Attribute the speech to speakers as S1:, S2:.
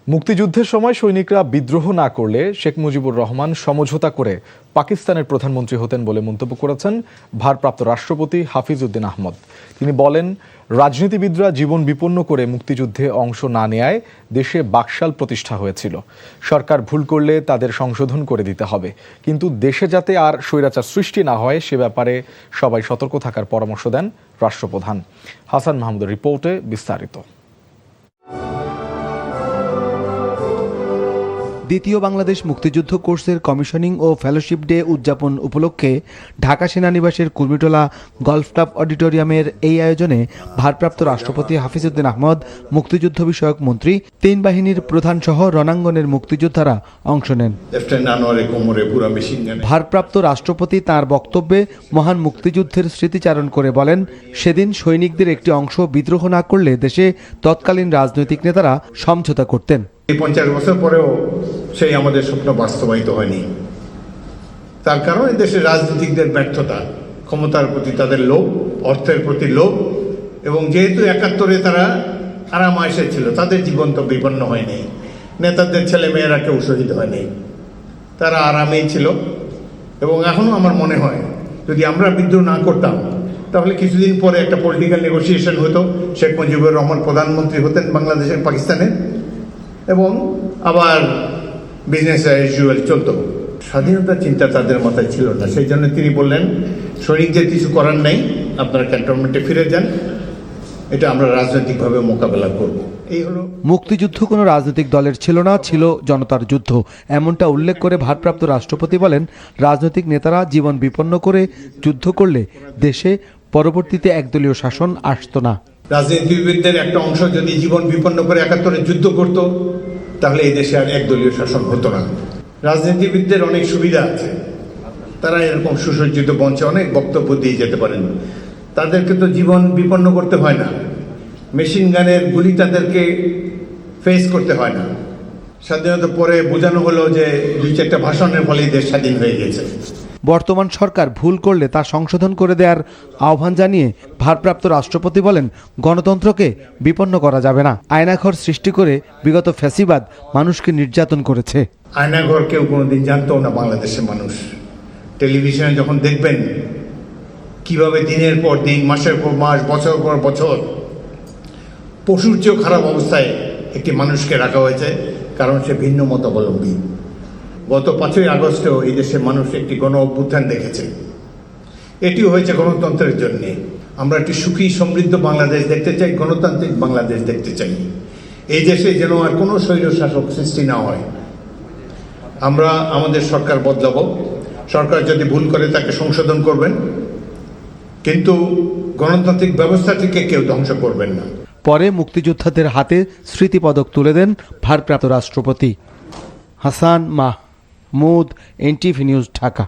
S1: মুক্তিযুদ্ধের সময় সৈনিকরা বিদ্রোহ না করলে শেখ মুজিবুর রহমান সমঝোতা করে পাকিস্তানের প্রধানমন্ত্রী হতেন বলে মন্তব্য করেছেন ভারপ্রাপ্ত রাষ্ট্রপতি হাফিজ উদ্দিন আহমদ। তিনি বলেন, রাজনীতিবিদরা জীবন বিপন্ন করে মুক্তিযুদ্ধে অংশ না নেয়ায় দেশে বাকশাল প্রতিষ্ঠা হয়েছিল। সরকার ভুল করলে তাদের সংশোধন করে দিতে হবে, কিন্তু দেশে যাতে আর স্বৈরাচার সৃষ্টি না হয় সে ব্যাপারে সবাই সতর্ক থাকার পরামর্শ দেন রাষ্ট্রপ্রধান। হাসান মাহমুদের রিপোর্টে বিস্তারিত।
S2: দ্বিতীয় বাংলাদেশ মুক্তিযুদ্ধ কোর্সের কমিশনিং ও ফেলোশিপ ডে উদযাপন উপলক্ষে ঢাকা সেনানিবাসের কুর্মিটোলা গলফ ক্লাব অডিটোরিয়ামের এই আয়োজনে ভারপ্রাপ্ত রাষ্ট্রপতি হাফিজ উদ্দিন আহমদ, মুক্তিযুদ্ধ বিষয়ক মন্ত্রী, তিন বাহিনীর প্রধান সহ রণাঙ্গনের মুক্তিযোদ্ধারা অংশ নেন। ভারপ্রাপ্ত রাষ্ট্রপতি তাঁর বক্তব্যে মহান মুক্তিযুদ্ধের স্মৃতিচারণ করে বলেন, সেদিন সৈনিকদের একটি অংশ বিদ্রোহ না করলে দেশে তৎকালীন রাজনৈতিক নেতারা সমঝোতা করতেন।
S3: 50 বছর পরেও সেই আমাদের স্বপ্ন বাস্তবায়িত হয়নি। তার কারণ দেশের রাজনীতিকদের ব্যর্থতা, ক্ষমতার প্রতি তাদের লোভ, অর্থের প্রতি লোভ, এবং যেহেতু 71-এ তারা আরাম-আয়েশে ছিল, তাদের জীবন তো বিপন্ন হয়নি, নেতাদের ছেলে মেয়েরা কেউ শহীদ হয়নি, তারা আরামেই ছিল। এবং এখনও আমার মনে হয় যদি আমরা বিদ্রোহ না করতাম তাহলে কিছুদিন পরে একটা পলিটিক্যাল নেগোসিয়েশন হতো, শেখ মুজিবুর রহমান প্রধানমন্ত্রী হতেন বাংলাদেশের, পাকিস্তানের, এবং আবার বিজনেস অ্যাজ ইউজুয়াল চলত। স্বাধীনতার চিন্তা তাদের মাথায় ছিল না, সেই জন্য তিনি বললেন, সৈনিকদের কিছু করার নেই, আপনারা ক্যান্টনমেন্টে ফিরে যান, এটা আমরা রাজনৈতিকভাবে মোকাবেলা করব। এই হলো
S2: মুক্তিযুদ্ধ কোনো রাজনৈতিক দলের ছিল না, ছিল জনতার যুদ্ধ, এমনটা উল্লেখ করে ভারপ্রাপ্ত রাষ্ট্রপতি বলেন, রাজনৈতিক নেতারা জীবন বিপন্ন করে যুদ্ধ করলে দেশে পরবর্তীতে একদলীয় শাসন আসতো না।
S3: রাজনীতিবিদদের একটা অংশ যদি জীবন বিপন্ন করে 71-এ যুদ্ধ করত তাহলে এই দেশে আর একদলীয় শাসন হতো না। রাজনীতিবিদদের অনেক সুবিধা আছে, তারা এরকম সুসজ্জিত মঞ্চে অনেক বক্তব্য দিয়ে যেতে পারেন, তাদেরকে তো জীবন বিপন্ন করতে হয় না, মেশিন গানের গুলি তাদেরকে ফেস করতে হয় না। স্বাধীনতার পরে বোঝানো হলো যে 2-4টা ভাষণের ফলেই দেশ স্বাধীন হয়ে গেছে।
S2: বর্তমান সরকার ভুল করলে তা সংশোধন করে দেওয়ার আহ্বান জানিয়ে ভারপ্রাপ্ত রাষ্ট্রপতি বলেন, গণতন্ত্রকে বিপন্ন করা যাবে না। আয়নাঘর সৃষ্টি করে বিগত ফ্যাসিবাদ মানুষকে নির্যাতন করেছে।
S3: আয়নাঘর কেউ কোনোদিন জানতো না বাংলাদেশের মানুষ। টেলিভিশনে যখন দেখবেন কিভাবে দিনের পর দিন, মাসের পর মাস, বছর পর বছর পশুর চেয়েও খারাপ অবস্থায় একটি মানুষকে রাখা হয়েছে, কারণ সে ভিন্ন মতাবলম্বী। গত 5ই আগস্টেও এই দেশের মানুষ একটি গণ অভ্যুত্থান দেখেছে, এটিও হয়েছে গণতন্ত্রের জন্যে। আমরা একটি সুখী সমৃদ্ধ বাংলাদেশ দেখতে চাই, গণতান্ত্রিক বাংলাদেশ দেখতে চাই। এই দেশে যেন আর কোনো স্বৈরশাসক সৃষ্টি না হয়। আমরা আমাদের সরকার বদলাবো, সরকার যদি ভুল করে তাকে সংশোধন করবেন, কিন্তু গণতান্ত্রিক ব্যবস্থাটিকে কেউ ধ্বংস করবেন না।
S2: পরে মুক্তিযোদ্ধাদের হাতে স্মৃতিপদক তুলে দেন ভারপ্রাপ্ত রাষ্ট্রপতি। Hasan Mahmud, NTV news, Dhaka.